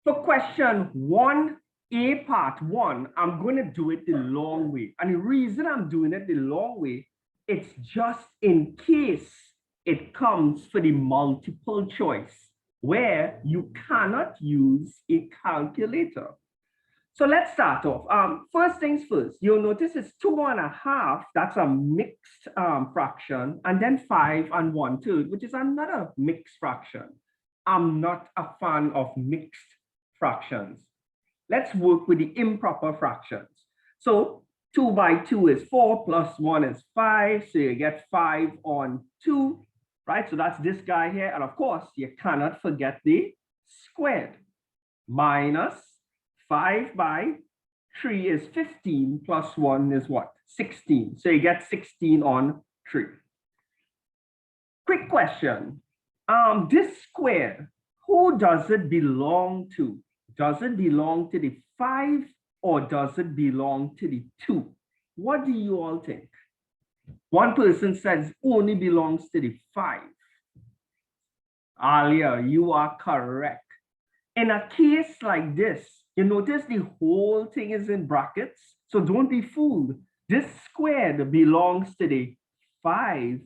For question 1A part 1, I'm going to do it the long way. And the reason I'm doing it the long way, it's just in case it comes for the multiple choice where you cannot use a calculator. So let's start off. First things first, you'll notice it's 2.5. That's a mixed fraction. And then 5 and 1/3, which is another mixed fraction. I'm not a fan of mixed fractions. Let's work with the improper fractions. So 2 by 2 is 4 plus 1 is 5. So you get 5 on 2, right? So that's this guy here. And of course, you cannot forget the squared. Minus 5 by 3 is 15 plus 1 is what? 16. So you get 16 on 3. Quick question. This square, who does it belong to? Does it belong to the 5 or does it belong to the 2? What do you all think? One person says only belongs to the 5. Alia, you are correct. In a case like this, you notice the whole thing is in brackets. So don't be fooled. This squared belongs to the 5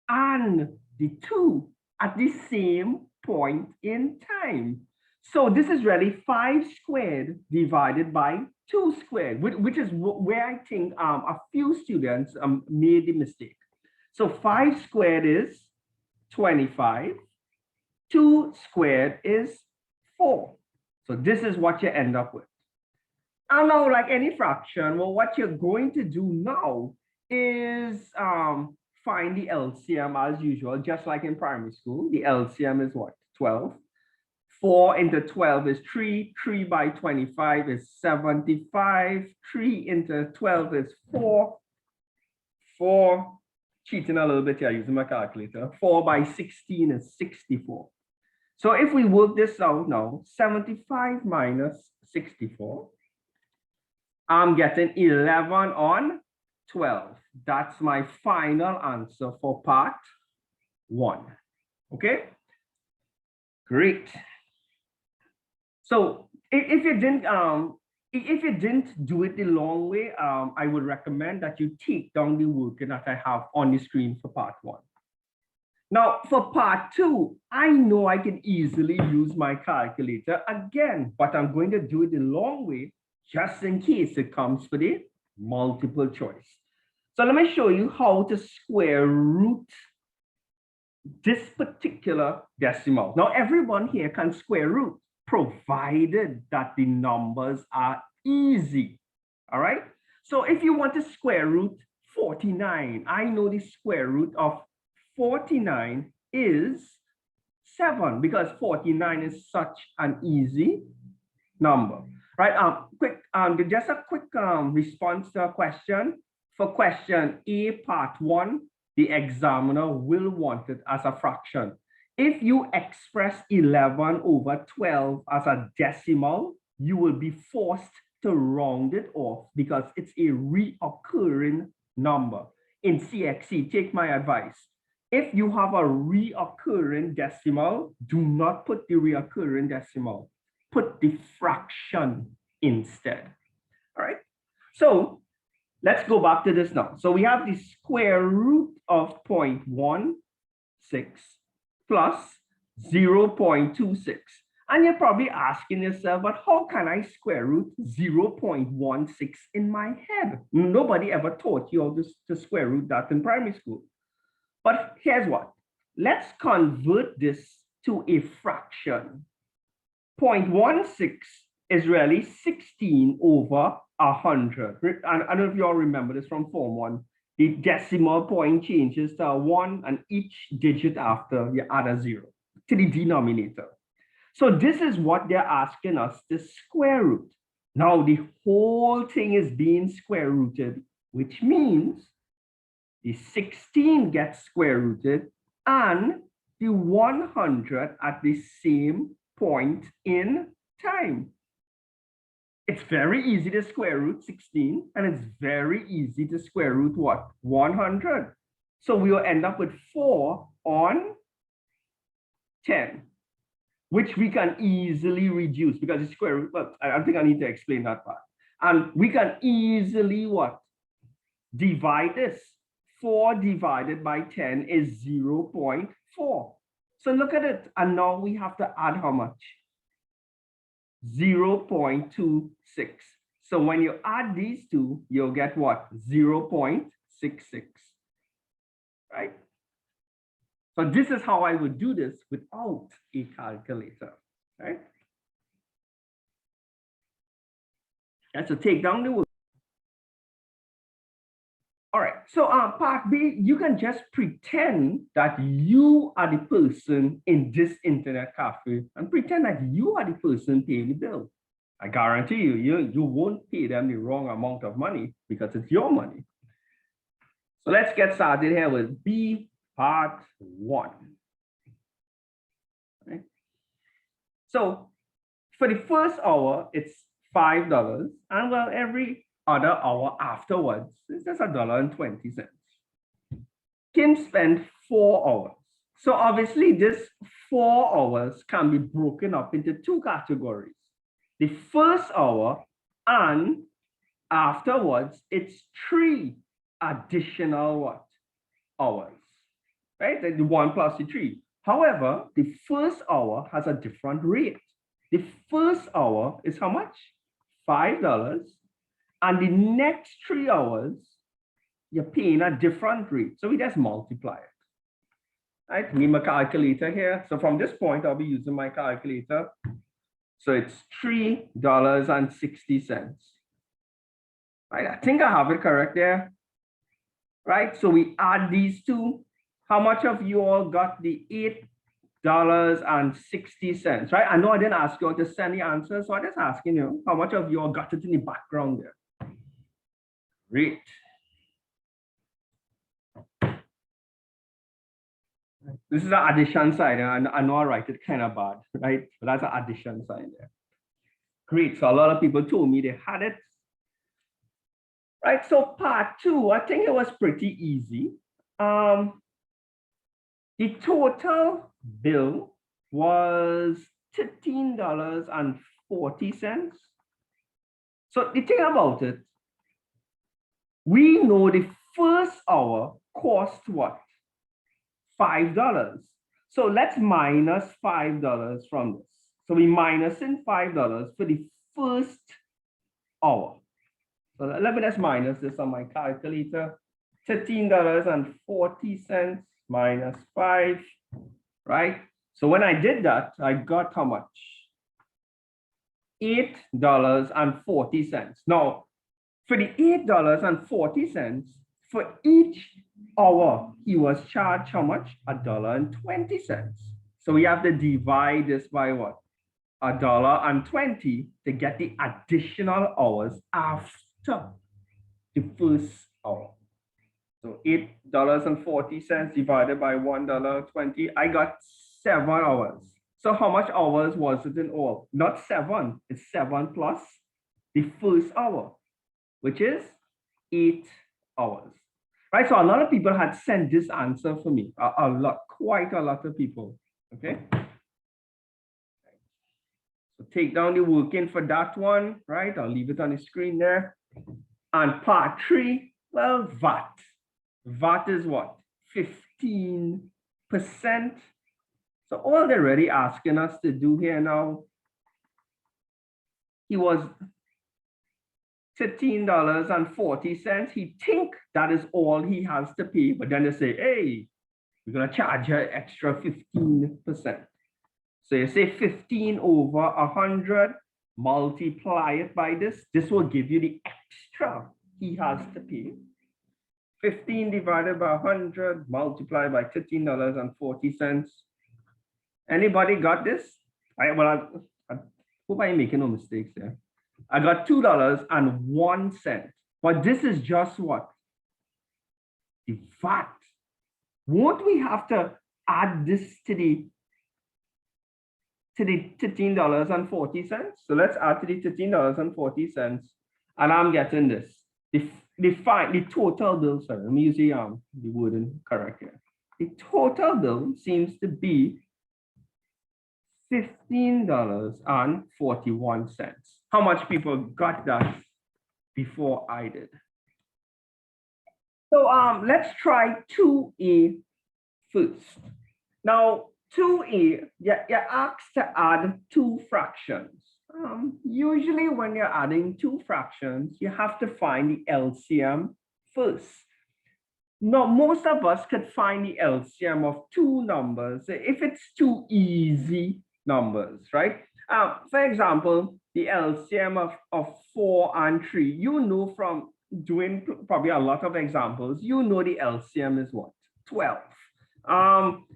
and the 2 at the same point in time. So this is really 5 squared divided by 2 squared, which is where I think a few students made the mistake. So 5 squared is 25. 2 squared is 4. So this is what you end up with. And now, like any fraction, well, what you're going to do now is find the LCM as usual, just like in primary school. The LCM is what? 12. 4 into 12 is 3. 3 by 25 is 75. 3 into 12 is 4. 4, cheating a little bit here using my calculator. 4 by 16 is 64. So if we work this out now, 75 minus 64, I'm getting 11 on 12. That's my final answer for part 1. Okay? Great. So if you didn't do it the long way, I would recommend that you take down the work that I have on the screen for part 1. Now for part 2, I know I can easily use my calculator again, but I'm going to do it the long way just in case it comes for the multiple choice. So let me show you how to square root this particular decimal. Now everyone here can square root, provided that the numbers are easy. All right. So if you want to square root 49, I know the square root of 49 is 7 because 49 is such an easy number. Right. Just a quick response to a question. For question A part 1, the examiner will want it as a fraction. If you express 11 over 12 as a decimal, you will be forced to round it off because it's a reoccurring number. In CXC, take my advice. If you have a reoccurring decimal, do not put the reoccurring decimal. Put the fraction instead. All right. So let's go back to this now. So we have the square root of 0.16 plus 0.26. And you're probably asking yourself, but how can I square root 0.16 in my head? Nobody ever taught you how to square root that in primary school. But here's what. Let's convert this to a fraction. 0.16 is really 16 over 100. And I don't know if you all remember this from Form 1. The decimal point changes to a 1, and each digit after you add a 0 to the denominator. So this is what they're asking us to square root. Now the whole thing is being square rooted, which means the 16 gets square rooted and the 100 at the same point in time. It's very easy to square root 16, and it's very easy to square root what? 100. So we will end up with 4 on 10. which we can easily reduce because it's square root. Well, I think I need to explain that part. And we can easily what? Divide this. 4 divided by 10 is 0.4. So look at it. And now we have to add how much? 0.26. So when you add these two, you'll get what? 0.66. Right? So this is how I would do this without a calculator. Right? And so take down the word. All right, so part B, you can just pretend that you are the person in this internet cafe and pretend that you are the person paying the bill. I guarantee you, you won't pay them the wrong amount of money because it's your money. So let's get started here with B part 1. Okay. So for the first hour, it's $5, and well, every other hour afterwards, it's just $1.20. Kim spent 4 hours. So obviously this 4 hours can be broken up into 2 categories. The first hour and afterwards, it's 3 additional what? Hours, right? The 1 plus the 3. However, the first hour has a different rate. The first hour is how much? $5. And the next 3 hours, you're paying a different rate. So we just multiply it. Right? We have a calculator here. So from this point, I'll be using my calculator. So it's $3.60. Right? I think I have it correct there. Right? So we add these two. How much of you all got the $8.60? Right? I know I didn't ask you all to send the answer, so I'm just asking you, how much of you all got it in the background there? Great. This is the addition side, and I know I write it kind of bad, right? But that's the addition side there. Great. So a lot of people told me they had it. Right. So part 2, I think it was pretty easy. The total bill was $13.40. So the thing about it, we know the first hour cost what? $5. So let's minus $5 from this. So we minus in $5 for the first hour. So let me just minus this on my calculator. $13.40 minus 5, right? So when I did that, I got how much? $8.40. Now, for the $8.40, for each hour, he was charged how much? $1.20. So we have to divide this by what? $1.20 to get the additional hours after the first hour. So $8.40 divided by $1.20, I got 7 hours. So how much hours was it in all? Not 7, it's 7 plus the first hour, which is 8 hours. Right, so a lot of people had sent this answer for me, quite a lot of people, okay? So take down the working for that one, right? I'll leave it on the screen there. And part 3, well, VAT. VAT is what? 15%. So all they're really asking us to do here now, he was $13.40. He think that is all he has to pay, but then they say, hey, we're gonna charge you extra 15%. So you say 15 over 100, multiply it by this. This will give you the extra he has to pay. 15 divided by 100, multiplied by $13.40. Anybody got this? I hope I'm making no mistakes there. I got $2.01. But this is just what? The VAT. Won't we have to add this to the $13.40? So let's add to the $13.40, and I'm getting this. The total bill, sorry, let me use the wording correct here. The total bill seems to be $15.41. How much people got that before I did? So let's try 2A first. Now, 2A, you're asked to add two fractions. Usually when you're adding two fractions, you have to find the LCM first. Now, most of us could find the LCM of two numbers if it's two easy numbers, right? For example, the LCM of 4 and 3, you know from doing probably a lot of examples, you know the LCM is what? 12.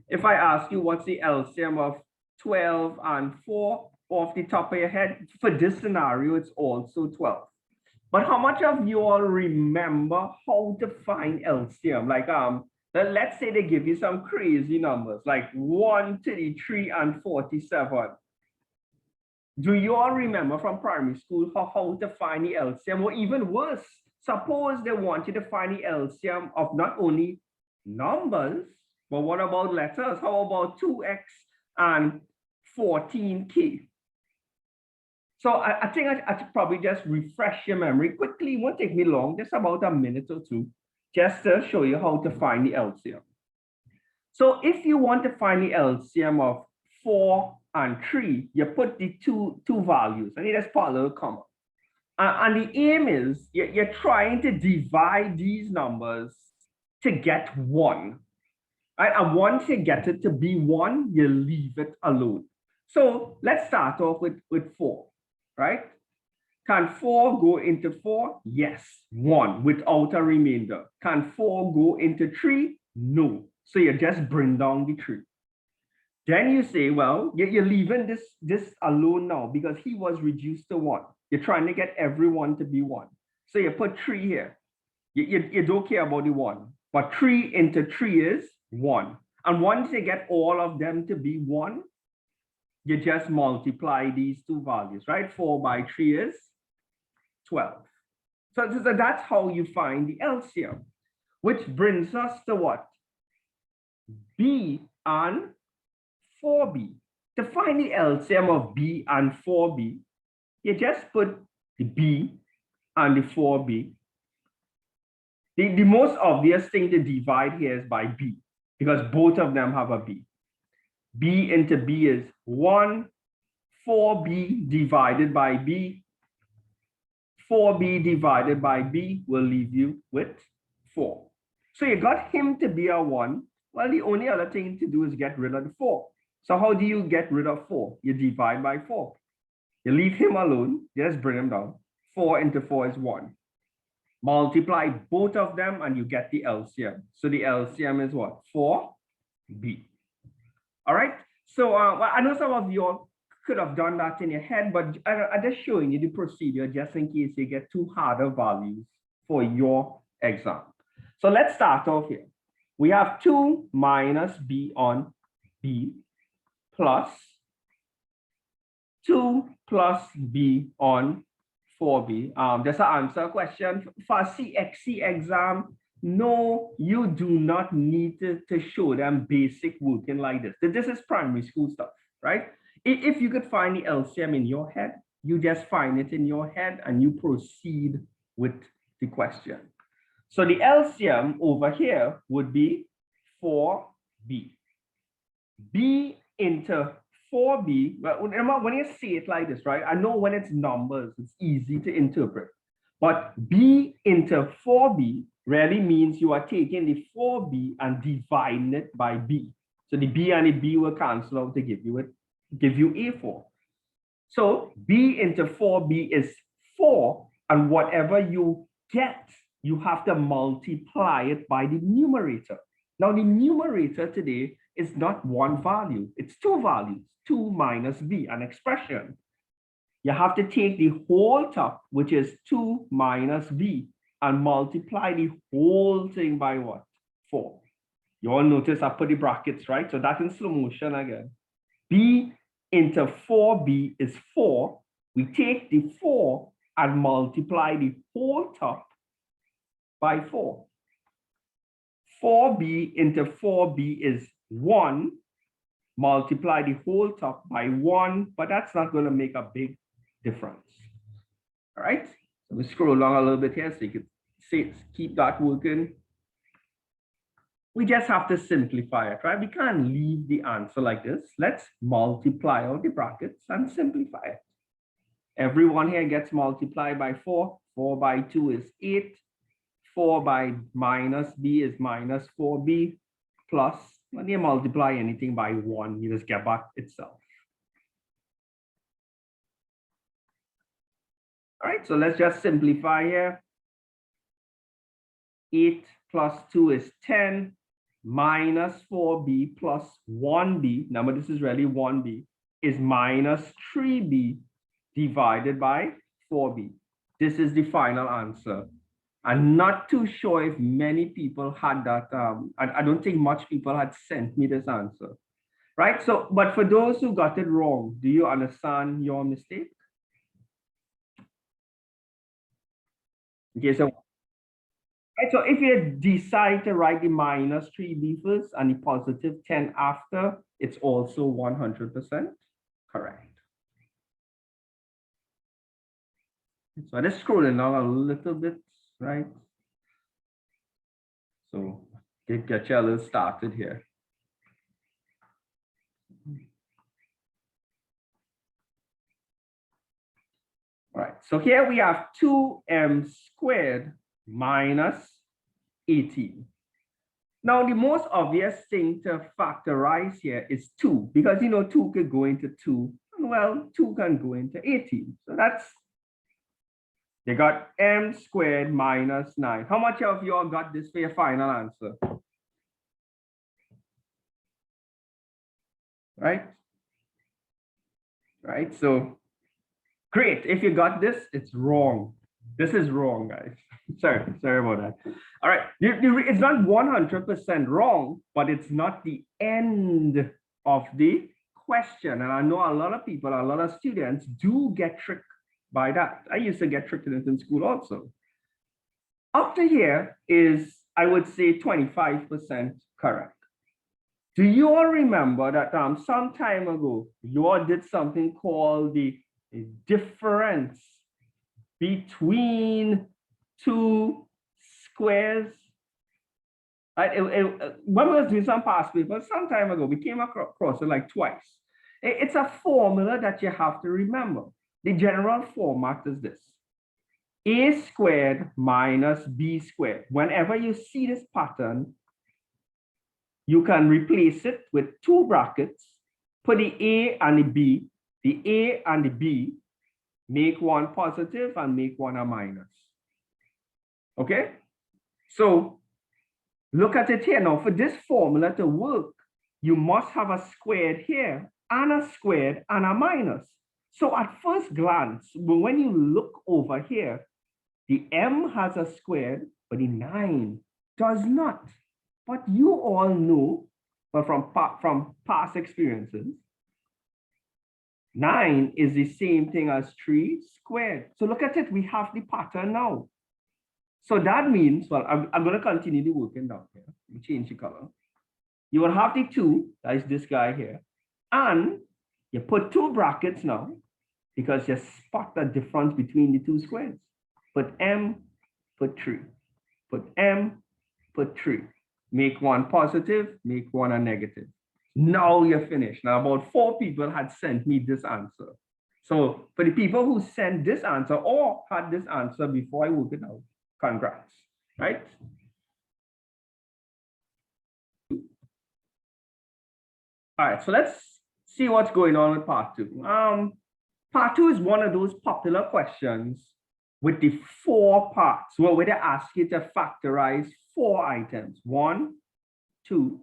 If I ask you what's the LCM of 12 and 4 off the top of your head, for this scenario, it's also 12. But how much of you all remember how to find LCM? Like, let's say they give you some crazy numbers, like 133 and 47. Do you all remember from primary school how to find the LCM? Or even worse, suppose they want you to find the LCM of not only numbers, but what about letters? How about 2x and 14k? So I think I should probably just refresh your memory quickly. It won't take me long, just about a minute or two, just to show you how to find the LCM. So if you want to find the LCM of 4 and 3, you put the two values, and you just put a little comma. And the aim is you're trying to divide these numbers to get 1. Right? And once you get it to be 1, you leave it alone. So let's start off with 4. Right? Can 4 go into 4? Yes, 1 without a remainder. Can 4 go into 3? No. So you just bring down the 3. Then you say, well, you're leaving this alone now because he was reduced to 1. You're trying to get everyone to be 1. So you put 3 here. You don't care about the 1. But 3 into 3 is 1. And once you get all of them to be 1, you just multiply these two values, right? 4 by 3 is 12. So that's how you find the LCM, which brings us to what? B and 4B. To find the LCM of B and 4B, you just put the B and the 4B. The most obvious thing to divide here is by B, because both of them have a B. B into B is 1, 4B divided by B. 4B divided by B will leave you with 4. So you got him to be a 1. Well, the only other thing to do is get rid of the 4. So how do you get rid of 4? You divide by 4. You leave him alone, just bring him down. 4 into 4 is 1. Multiply both of them and you get the LCM. So the LCM is what? 4B. All right. So well, I know some of you all could have done that in your head, but I'm just showing you the procedure just in case you get two harder values for your exam. So let's start off here. We have 2 minus B on B plus 2 plus B on 4B. Just to answer a question for CSEC exam. No, you do not need to show them basic working like this. This is primary school stuff, right? If you could find the LCM in your head, you just find it in your head and you proceed with the question. So the LCM over here would be 4B. B into 4B, well, remember when you say it like this, right? I know when it's numbers, it's easy to interpret. But B into 4B really means you are taking the 4B and dividing it by B. So the B and the B will cancel out to give you A4. So B into 4B is 4, and whatever you get, you have to multiply it by the numerator. Now the numerator today is not one value, it's two values, 2 minus B, an expression. You have to take the whole top, which is 2 minus B, and multiply the whole thing by what? 4. You all notice I put the brackets, right? So that's in slow motion again. B into 4B is 4. We take the 4 and multiply the whole top by 4. 4B into 4B is 1. multiply the whole top by 1, but that's not going to make a big difference. All right, so we scroll along a little bit here so you can see, keep that working. We just have to simplify it, right? We can't leave the answer like this. Let's multiply out the brackets and simplify it. Everyone here gets multiplied by 4. 4 by 2 is 8. 4 by minus b is minus 4b plus, when you multiply anything by 1, you just get back itself. All right, so let's just simplify here. 8 plus 2 is 10, minus 4b plus 1b, remember this is really 1b, is minus 3b divided by 4b. This is the final answer. I'm not too sure if many people had that. I don't think much people had sent me this answer, right? So, but for those who got it wrong, do you understand your mistake? Okay, so, right, so if you decide to write the minus 3b first and the positive 10 after, it's also 100% correct. So I just scrolling down a little bit, right? So get you a little started here. All right, so here we have 2m squared minus 18. Now, the most obvious thing to factorize here is 2, because you know 2 could go into 2, and well, 2 can go into 18. So that's, you got m squared minus 9. How much of you all got this for your final answer? Right? Right, so great. If you got this, it's wrong. This is wrong, guys. Sorry about that. All right, it's not 100% wrong, but it's not the end of the question. And I know a lot of people, a lot of students do get tricked by that. I used to get tricked in school also. Up to here is, I would say, 25% correct. Do you all remember that some time ago, you all did something called the difference between two squares? When we was doing some past papers some time ago, we came across it like twice. It's a formula that you have to remember. The general format is this: a squared minus b squared. Whenever you see this pattern, you can replace it with two brackets, put the a and the b. The a and the b, make one positive and make one a minus. Okay? So look at it here now. For this formula to work, you must have a squared here and a squared and a minus. So at first glance, when you look over here, the m has a squared, but the 9 does not. But you all know, but from past experiences, 9 is the same thing as 3 squared. So look at it, we have the pattern now. So that means, well, I'm going to continue the working down here. Let me change the color. You will have the 2, that is this guy here. And you put two brackets now, because you spot the difference between the two squares. Put m, put 3. Put m, put 3. Make one positive, make one a negative. Now you're finished. Now about 4 people had sent me this answer. So for the people who sent this answer or had this answer before I work it out, congrats, right? All right, so let's see what's going on with part 2. Part 2 is one of those popular questions with the 4 parts, where they ask you to factorize 4 items: 1, 2,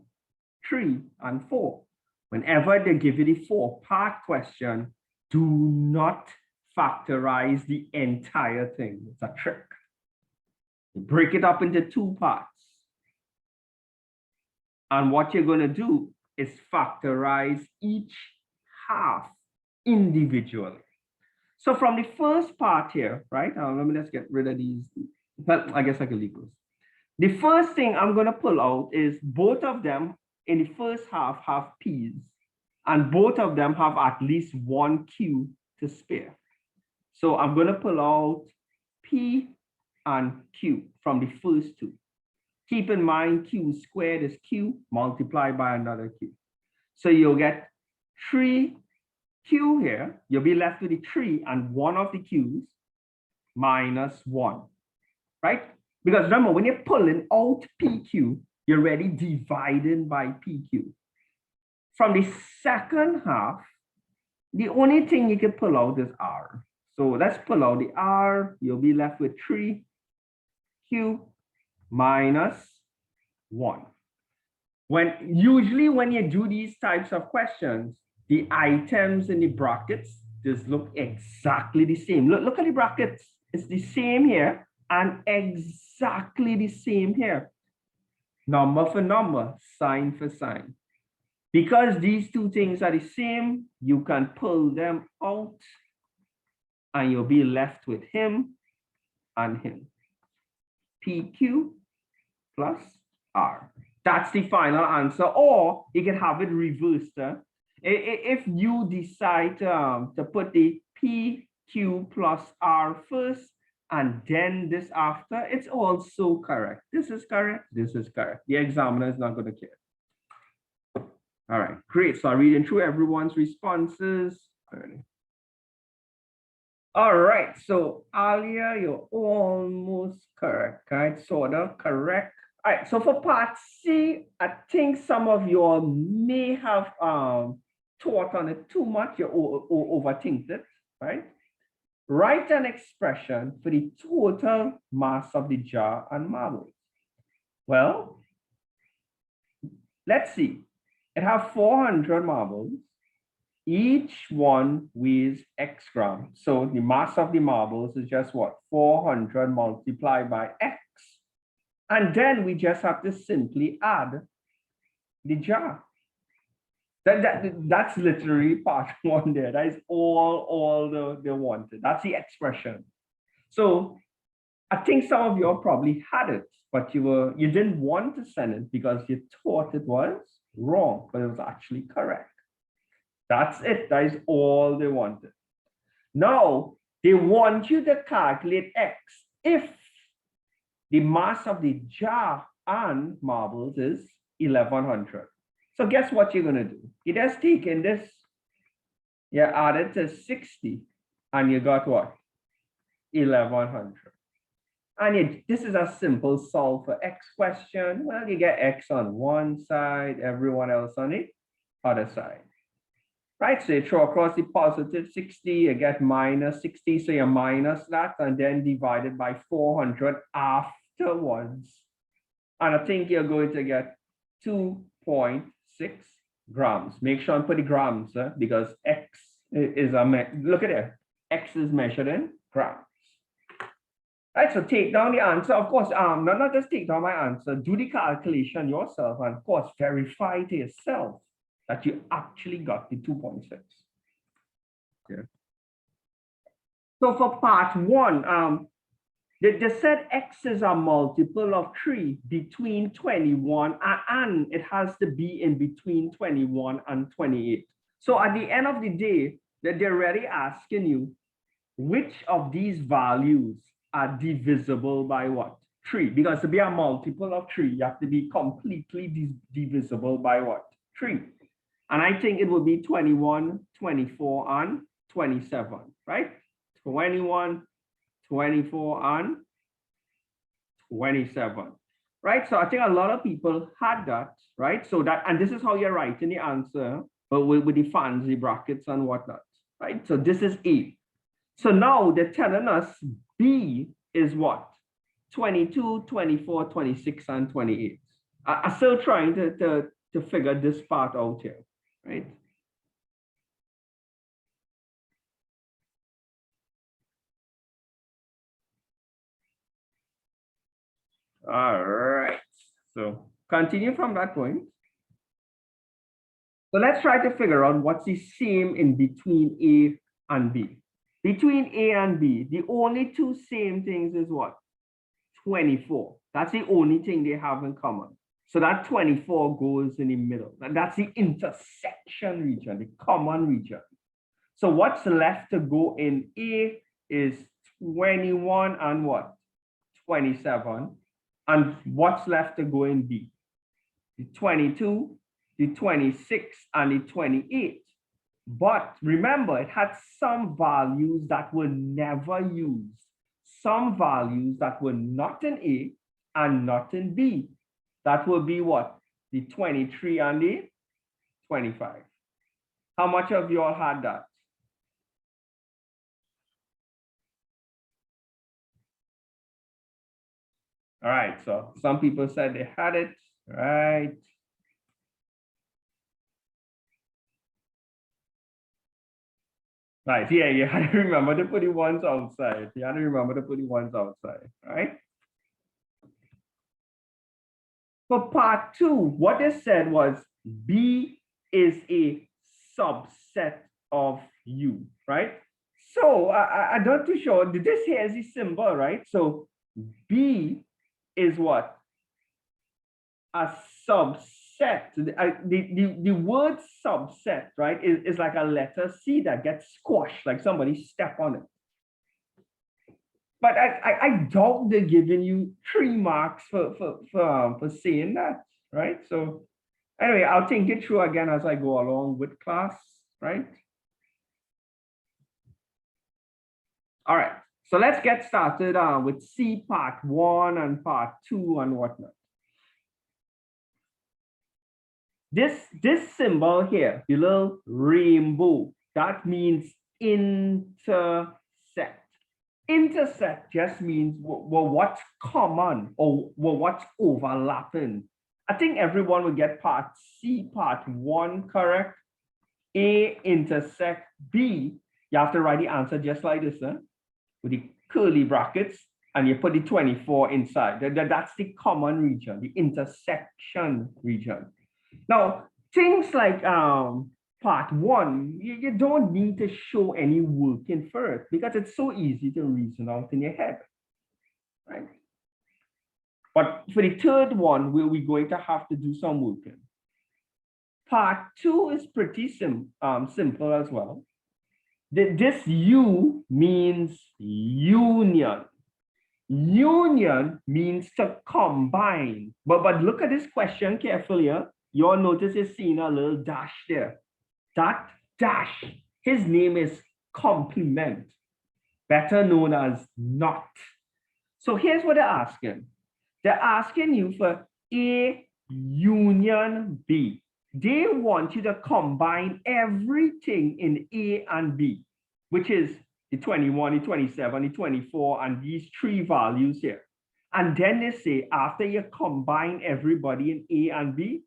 3, and 4. Whenever they give you the 4-part question, do not factorize the entire thing. It's a trick. You break it up into 2 parts. And what you're going to do is factorize each half individually. So from the first part here, right? Let me just get rid of these. Well, I guess I can leave those. The first thing I'm going to pull out is both of them in the first half have p's. And both of them have at least one Q to spare. So I'm going to pull out P and Q from the first two. Keep in mind, Q squared is Q multiplied by another Q. So you'll get 3Q here. You'll be left with the 3 and one of the Q's minus 1, right? Because remember, when you're pulling out PQ, you're already dividing by PQ. From the second half, the only thing you can pull out is R. So let's pull out the R. You'll be left with 3Q minus 1. Usually when you do these types of questions, the items in the brackets just look exactly the same. Look at the brackets. It's the same here and exactly the same here. Number for number, sign for sign. Because these two things are the same, you can pull them out and you'll be left with him and him. PQ plus R. That's the final answer. Or you can have it reversed. If you decide to put the PQ plus R first and then this after, it's also correct. This is correct. This is correct. The examiner is not going to care. All right, great. So I'm reading through everyone's responses. All right, so Alia, you're almost correct, right? Sort of correct. All right, so for part C, I think some of you all may have thought on it too much, you overthinked it, right? Write an expression for the total mass of the jar and marbles. Well, let's see. It has 400 marbles. Each one weighs X grams. So the mass of the marbles is just what? 400 multiplied by X. And then we just have to simply add the jar. That's literally part one there. That is all they wanted. That's the expression. So I think some of you all probably had it, but you didn't want to send it because you thought it was wrong, but it was actually correct. That's it. That is all they wanted. Now, they want you to calculate X if the mass of the jar and marbles is 1100. So guess what you're going to do? You just take in this, you add it to 60, and you got what? 1100. And this is a simple solve for X question. Well, you get X on one side, everyone else on the other side. Right, so you throw across the positive 60, you get minus 60, so you minus that and then divide it by 400 afterwards. And I think you're going to get 2.6 grams. Make sure and put the grams because X is look at it, X is measured in grams. Right, so take down the answer. Of course, not just take down my answer, do the calculation yourself and of course verify to yourself that you actually got the 2.6. Okay. So for part one, they said X is a multiple of 3 between 21 and it has to be in between 21 and 28. So at the end of the day, they're already asking you which of these values are divisible by what? 3. Because to be a multiple of 3, you have to be completely divisible by what? 3. And I think it will be 21, 24, and 27, right? 21, 24, and 27, right? So I think a lot of people had that, right? So that, and this is how you're writing the answer, but with the fancy brackets and whatnot, right? So this is A. So now they're telling us B is what? 22, 24, 26, and 28. I'm still trying to figure this part out here, right? All right, so continue from that point. So let's try to figure out what's the same in between A and B. Between A and B, the only two same things is what? 24. That's the only thing they have in common. So that 24 goes in the middle. And that's the intersection region, the common region. So what's left to go in A is 21 and what? 27. And what's left to go in B? The 22, the 26, and the 28. But remember, it had some values that were never used. Some values that were not in A and not in B. That will be what? The 23 and the 25. How much of you all had that? All right, so some people said they had it, right? Right, yeah, you had to remember to put the ones outside. You had to remember to put the ones outside, right? For part two, what they said was B is a subset of U, right? So I'm not too sure. This here is the symbol, right? So B is what? A subset. The word subset, right, is like a letter C that gets squashed, like somebody step on it. But I doubt they're giving you 3 marks for saying that, right? So anyway, I'll think it through again as I go along with class, right? All right, so let's get started with C part 1 and part 2 and whatnot. This symbol here, the little rainbow, that means intersect. Intersect just means well, what's common or well, what's overlapping. I think everyone will get part C, part 1 correct. A intersect B. You have to write the answer just like this, huh? With the curly brackets, and you put the 24 inside. That's the common region, the intersection region. Now, things like part 1, you don't need to show any working for it because it's so easy to reason out in your head, right? But for the third one, we're going to have to do some working. Part 2 is pretty simple as well. This U means union. Union means to combine. But look at this question carefully. Huh? You'll notice you're seeing a little dash there. That dash, his name is complement, better known as not. So here's what they're asking. They're asking you for A union B. They want you to combine everything in A and B, which is the 21, the 27, the 24, and these 3 values here. And then they say, after you combine everybody in A and B,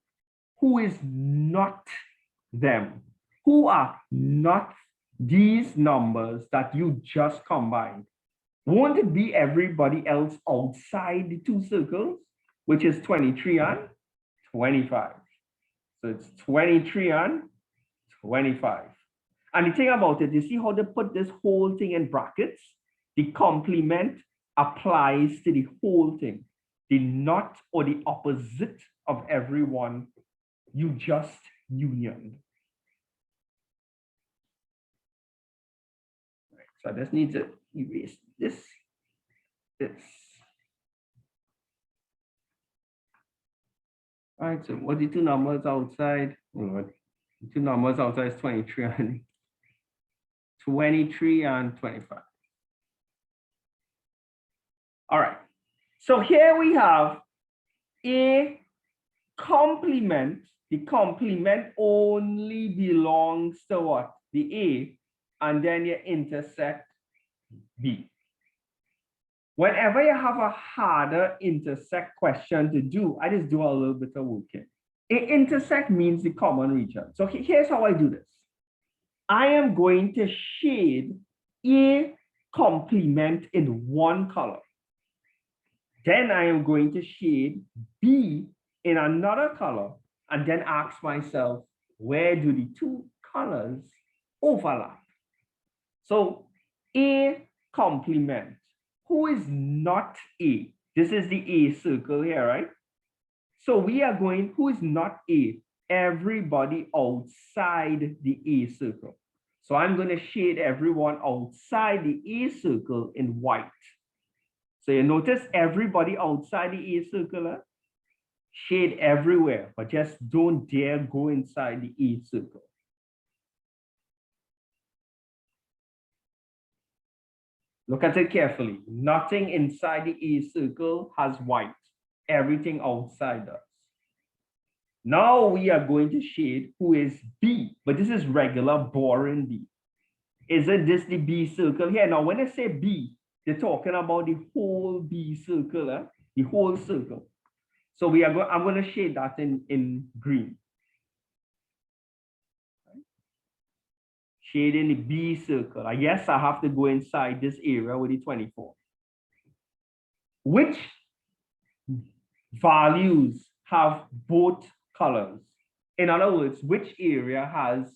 who is not them? Who are not these numbers that you just combined? Won't it be everybody else outside the 2 circles, which is 23 and 25? So it's 23 and 25. And the thing about it, you see how they put this whole thing in brackets? The complement applies to the whole thing. The not or the opposite of everyone you just unioned. Right, so I just need to erase this. All right, so what the 2 numbers outside? The 2 numbers outside is 23 and 25. All right, so here we have a complement. The complement only belongs to what? The A, and then you intersect B. Whenever you have a harder intersect question to do, I just do a little bit of working. Intersect means the common region. So here's how I do this. I am going to shade A complement in 1 color. Then I am going to shade B in another color, and then ask myself, where do the 2 colors overlap? So A complement. Who is not A? This is the A circle here, right? So we are going, who is not A? Everybody outside the A circle. So I'm going to shade everyone outside the A circle in white. So you notice everybody outside the A circle, shade everywhere, but just don't dare go inside the A circle. Look at it carefully. Nothing inside the A circle has white. Everything outside does. Now we are going to shade who is B, but this is regular, boring B. Isn't this the B circle here? Now, when I say B, they're talking about the whole B circle, the whole circle. So we are going, I'm going to shade that in green. Shading the B circle. I guess I have to go inside this area with the 24. Which values have both colors? In other words, which area has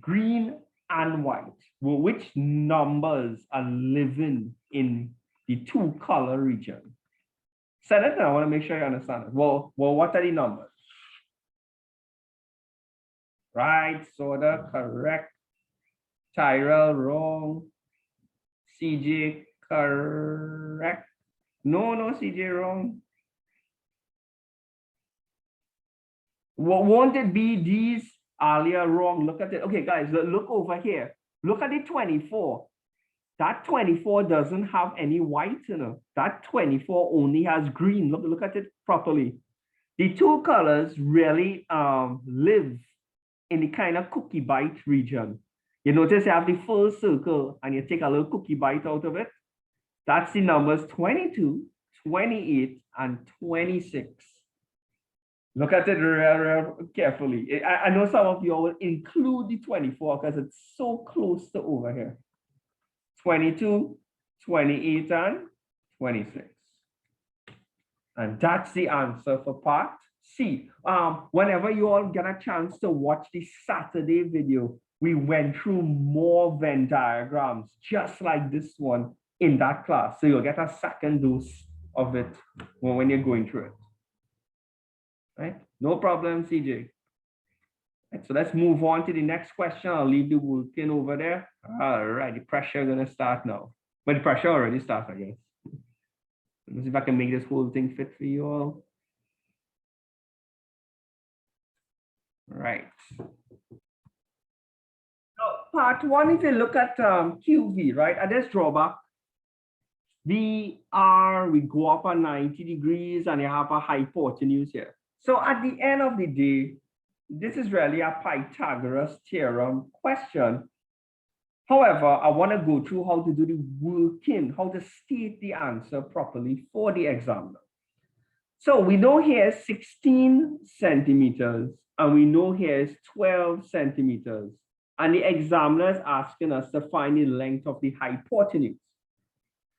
green and white? Well, which numbers are living in the two color region? Say that now, I want to make sure you understand it. Well, what are the numbers? Right, Soda, correct. Tyrell, wrong. CJ, correct. No, CJ, wrong. Well, won't it be these? Alia, wrong. Look at it. Okay, guys, look over here. Look at the 24. That 24 doesn't have any white in it. That 24 only has green. Look at it properly. The two colors really live in the kind of cookie bite region. You notice you have the full circle and you take a little cookie bite out of it. That's the numbers 22, 28, and 26. Look at it real carefully. I know some of you will include the 24 because it's so close to over here. 22, 28, and 26. And that's the answer for part C. Whenever you all get a chance to watch the Saturday video, we went through more Venn diagrams, just like this one in that class. So you'll get a second dose of it when you're going through it. Right? No problem, CJ. Right, so let's move on to the next question. I'll leave the working over there. All right, the pressure gonna start now. But the pressure already started, I guess. Let's see if I can make this whole thing fit for you all. Right. So part one, if you look at QV, right, at this drawback, VR, we go up at 90 degrees and you have a hypotenuse here. So at the end of the day, this is really a Pythagoras theorem question. However, I want to go through how to do the working, how to state the answer properly for the examiner. So we know here is 16 centimeters and we know here is 12 centimeters. And the examiner is asking us to find the length of the hypotenuse.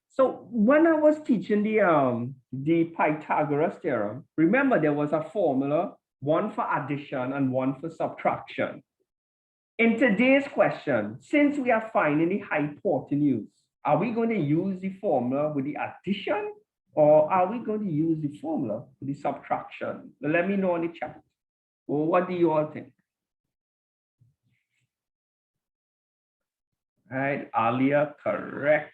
So when I was teaching the Pythagoras theorem, remember there was a formula, one for addition and one for subtraction. In today's question, since we are finding the hypotenuse, are we going to use the formula with the addition or are we going to use the formula with the subtraction? Let me know in the chat. Well, what do you all think? All right, Alia, correct.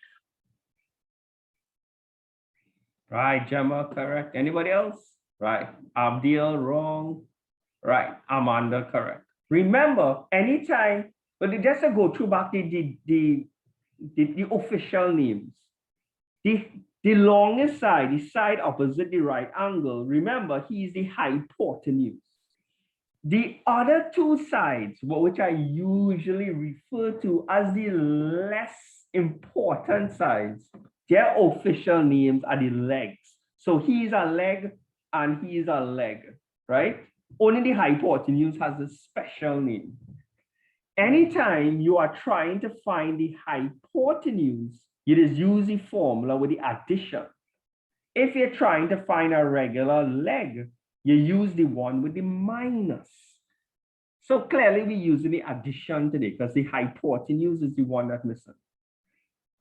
Right, Gemma, correct. Anybody else? Right, Abdil, wrong. Right, Amanda, correct. Remember, anytime, but just to go through back the official names. The longest side, the side opposite the right angle, remember, he is the hypotenuse. The other two sides, which I usually refer to as the less important sides, their official names are the legs. So he's a leg and he's a leg, right? Only the hypotenuse has a special name. Anytime you are trying to find the hypotenuse, you just use the formula with the addition. If you're trying to find a regular leg, you use the one with the minus. So clearly we're using the addition today because the hypotenuse is the one that's missing.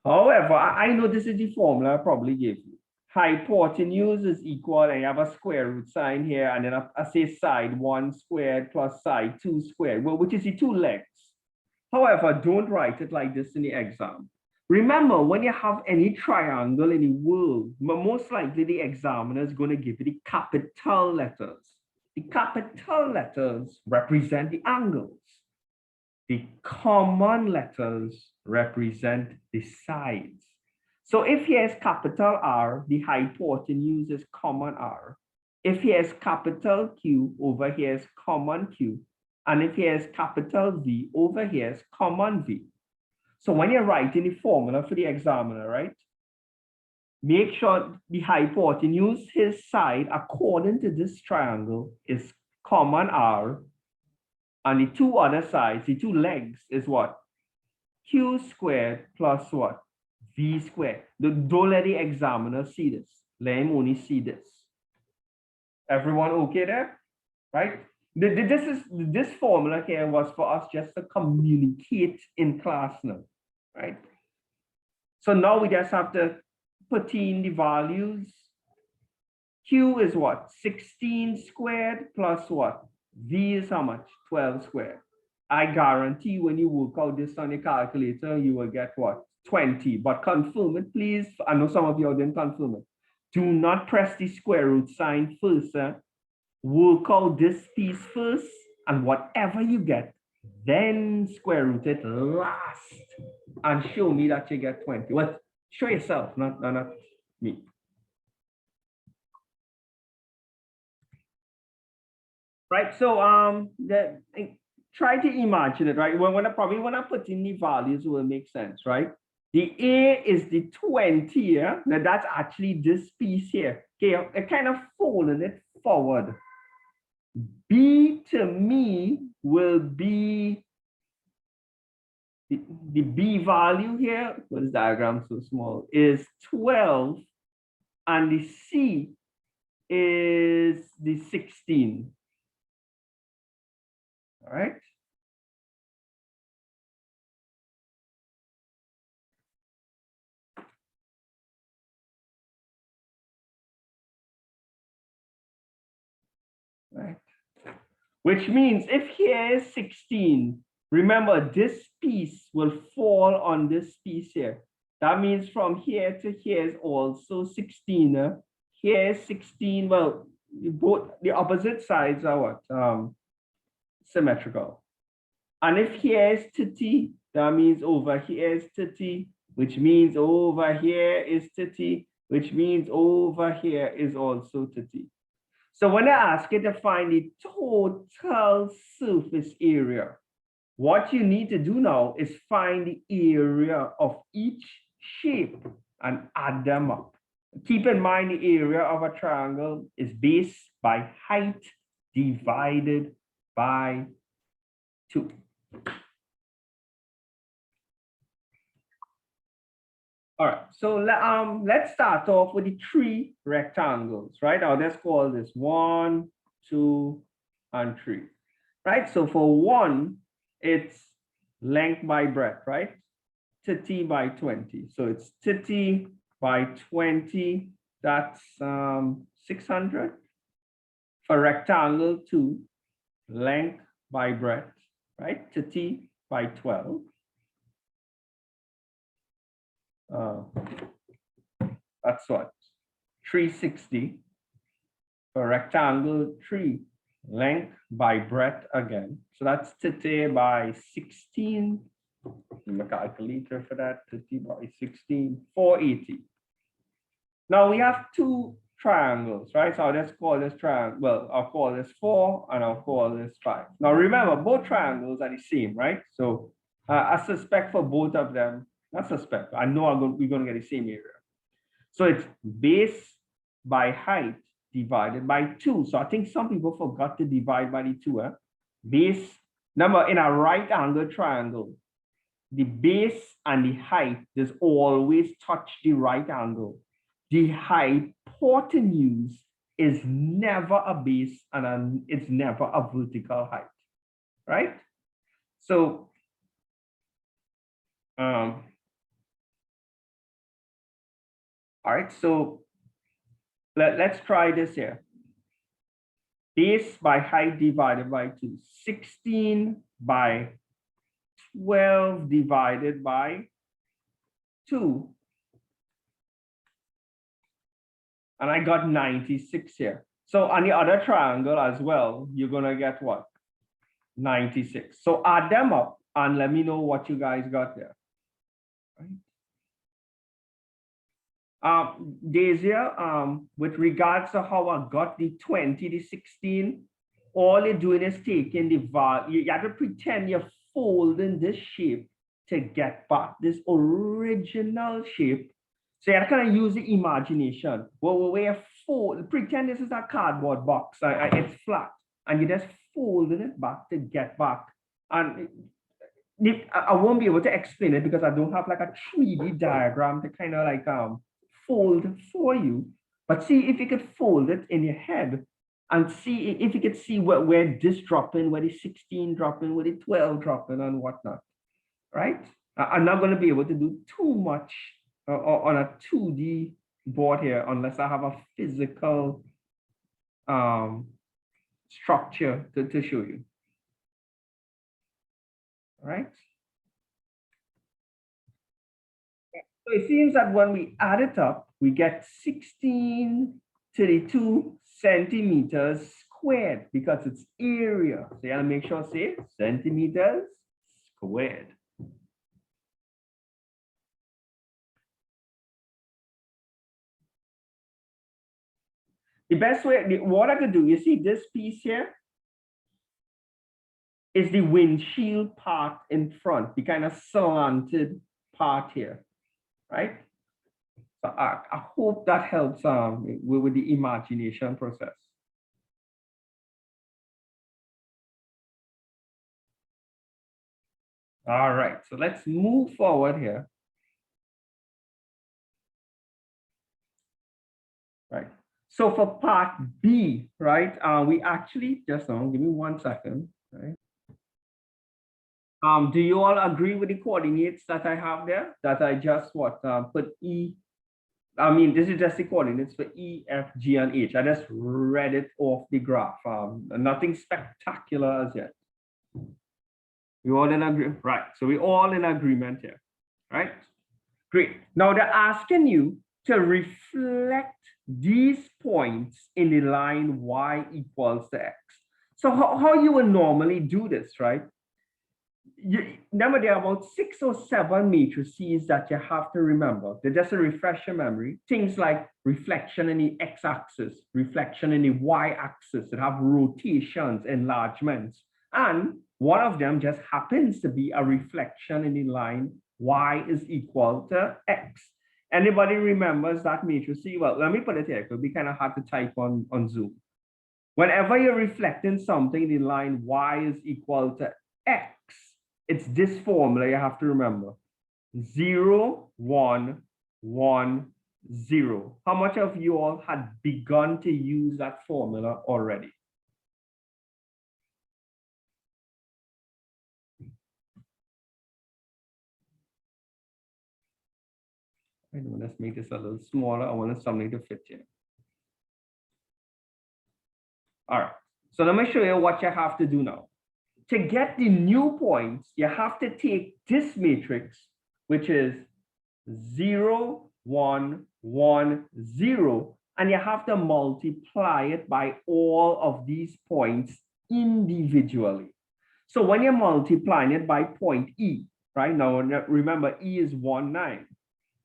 However, I know this is the formula I probably gave you. hypotenuse is equal, and you have a square root sign here, and then I say side 1 squared plus side 2 squared, well, which is the two legs. However, don't write it like this in the exam. Remember, when you have any triangle in the world, most likely the examiner is going to give you the capital letters. The capital letters represent the angles. The common letters represent the sides. So if here's capital R, the hypotenuse is common R. If here's capital Q, over here is common Q. And if here's capital V, over here is common V. So when you're writing the formula for the examiner, right, make sure the hypotenuse, his side, according to this triangle, is common R. And the two other sides, the two legs, is what? Q squared plus what? V squared. Don't let the examiner see this. Let him only see this. Everyone okay there? Right? This formula here was for us just to communicate in class now, right? So now we just have to put in the values. Q is what? 16 squared plus what? V is how much? 12 squared. I guarantee when you work out this on your calculator, you will get what? 20. But confirm it, please. I know some of you didn't confirm it. Do not press the square root sign first. Work out this piece first, and whatever you get, then square root it last, and show me that you get 20. Well, show yourself, not me. Right, so try to imagine it, right? When I put in the values, it will make sense, right? The A is the 20 here. Now that's actually this piece here. Okay, I kind of folding it forward. B to me will be the B value here. Well, this diagram so small is 12, and the C is the 16. All right. Right. Which means if here is 16, remember this piece will fall on this piece here. That means from here to here is also 16. Here is 16. Well, both the opposite sides are what? Symmetrical. And if here is 30, that means over here is 30, which means over here is 30, which means over here is also 30. So when I ask you to find the total surface area, what you need to do now is find the area of each shape and add them up. Keep in mind the area of a triangle is base by height divided by 2. All right, so let's start off with the 3 rectangles, right? I'll just call this 1, 2, and 3, right? So for 1, it's length by breadth, right? 30 by 20. So it's 30 by 20, that's 600. For rectangle 2, length by breadth, right? 30 by 12. That's what? 360 for rectangle 3, length by breadth again. So that's 30 by 16. My calculator for that, 30 by 16, 480. Now we have 2 triangles, right? So I'll just call this triangle, well, I'll call this 4 and I'll call this 5. Now remember, both triangles are the same, right? So I suspect for both of them, not suspect, I know we're going to get the same area. So it's base by height divided by 2. So I think some people forgot to divide by the 2. Base, number in a right angle triangle, the base and the height does always touch the right angle. The hypotenuse is never a base and it's never a vertical height, right? So, all right, so let's try this here. Base by height divided by 2. 16 by 12 divided by 2. And I got 96 here. So on the other triangle as well, you're going to get what? 96. So add them up and let me know what you guys got there. Right? Daisy, with regards to how I got the 20, the 16, all you're doing is taking the value. You have to pretend you're folding this shape to get back this original shape. So you kind of use the imagination. Well, where you fold, pretend this is a cardboard box. It's flat, and you're just folding it back to get back. And I won't be able to explain it because I don't have like a 3D diagram to kind of like fold for you. But see if you could fold it in your head and see if you could see where this dropping, where the 16 dropping, where the 12 dropping, and whatnot. Right? I'm not going to be able to do too much on a 2D board here unless I have a physical structure to show you. All right? So it seems that when we add it up, we get 1632 centimeters squared because it's area. So you gotta make sure say centimeters squared. The best way, what I could do, you see this piece here is the windshield part in front, the kind of slanted part here, right? So I hope that helps with the imagination process. All right, so let's move forward here. Right. So for part B, right, we actually just give me 1 second, right? Do you all agree with the coordinates that I have there? That I just put E. I mean, this is just the coordinates for E, F, G, and H. I just read it off the graph. Nothing spectacular as yet. We all in agreement, right? So we all in agreement here, right? Great. Now they're asking you to reflect these points in the line y equals to x. So how you would normally do this, right? Remember, there are about 6 or 7 matrices that you have to remember. They're just to refresh your memory. Things like reflection in the x-axis, reflection in the y-axis that have rotations, enlargements. And one of them just happens to be a reflection in the line y is equal to x. Anybody remembers that matrix? Well, let me put it here. It would be kind of hard to type on Zoom. Whenever you're reflecting something in the line y is equal to x, it's this formula you have to remember. 0, 1, 1, 0. How much of you all had begun to use that formula already? I know, let's make this a little smaller. I want something to fit here. All right, so let me show you what you have to do now. To get the new points, you have to take this matrix, which is 0, 1, 1, 0, and you have to multiply it by all of these points individually. So when you're multiplying it by point E, right? Now, remember, E is 1, 9.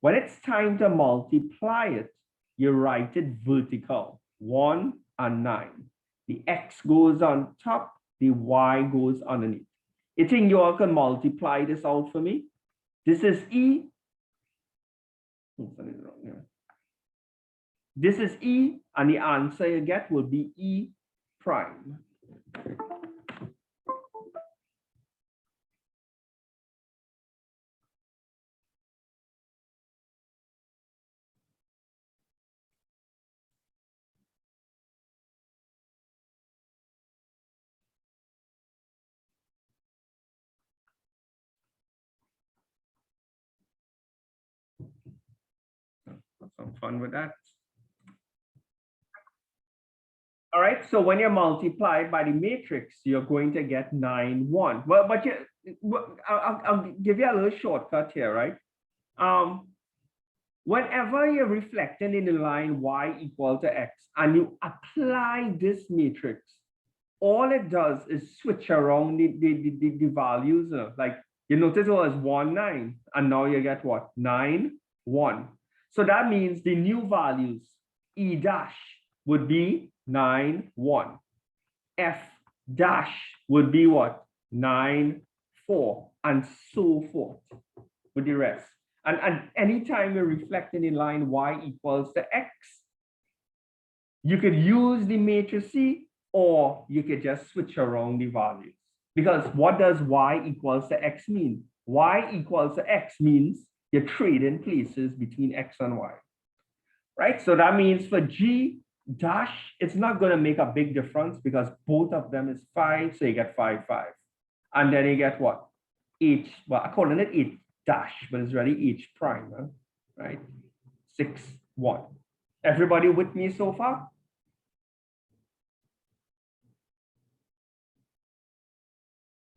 When it's time to multiply it, you write it vertical, 1 and 9. The X goes on top, the Y goes underneath. You think you all can multiply this out for me? This is E. This is E, and the answer you get will be E prime. Have some fun with that. All right, so when you multiply by the matrix, you're going to get 9, 1. Well, but I'll give you a little shortcut here, right? Whenever you're reflecting in the line y equal to x and you apply this matrix, all it does is switch around the values. Like you notice it was 1, 9, and now you get what? 9, 1. So that means the new values, E dash would be 9, 1. F dash would be what? 9, 4, and so forth with the rest. And anytime you're reflecting in line y equals to x, you could use the matrix C, or you could just switch around the values. Because what does y equals to x mean? Y equals to x means you're trading places between x and y, right? So that means for g dash, it's not going to make a big difference because both of them is 5, so you get 5, 5. And then you get what? H, well, I'm calling it H dash, but it's really H prime, huh? Right? 6, 1. Everybody with me so far?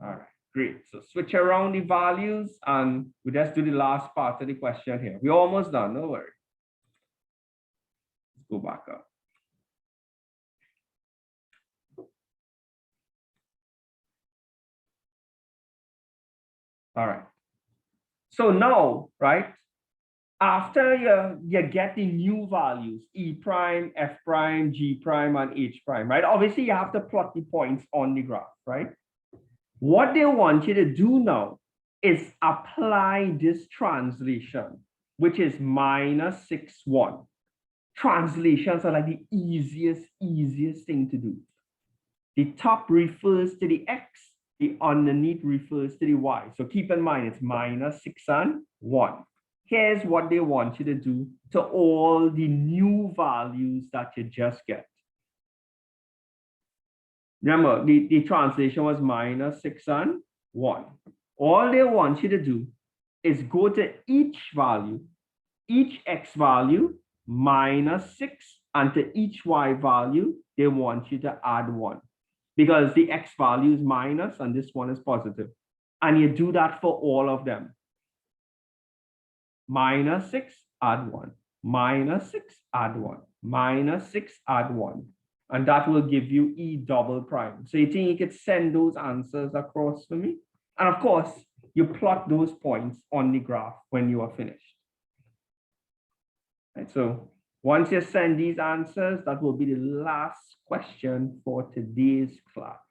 All right, great. So switch around the values and we just do the last part of the question here. We're almost done, no worry. Let's go back up. All right. So now, right, after you get the new values, E prime, F prime, G prime, and H prime, right? Obviously, you have to plot the points on the graph, right? What they want you to do now is apply this translation, which is minus 6, 1. Translations are like the easiest thing to do. The top refers to the X, the underneath refers to the Y. So keep in mind, it's minus 6 and 1. Here's what they want you to do to all the new values that you just get. Remember, the translation was minus 6 and 1. All they want you to do is go to each value, each X value, minus 6, and to each Y value, they want you to add 1. Because the X value is minus and this one is positive. And you do that for all of them. Minus 6, add 1. Minus 6, add 1. Minus 6, add 1. And that will give you E double prime. So you think you could send those answers across to me? And of course, you plot those points on the graph when you are finished. Right, so once you send these answers, that will be the last question for today's class.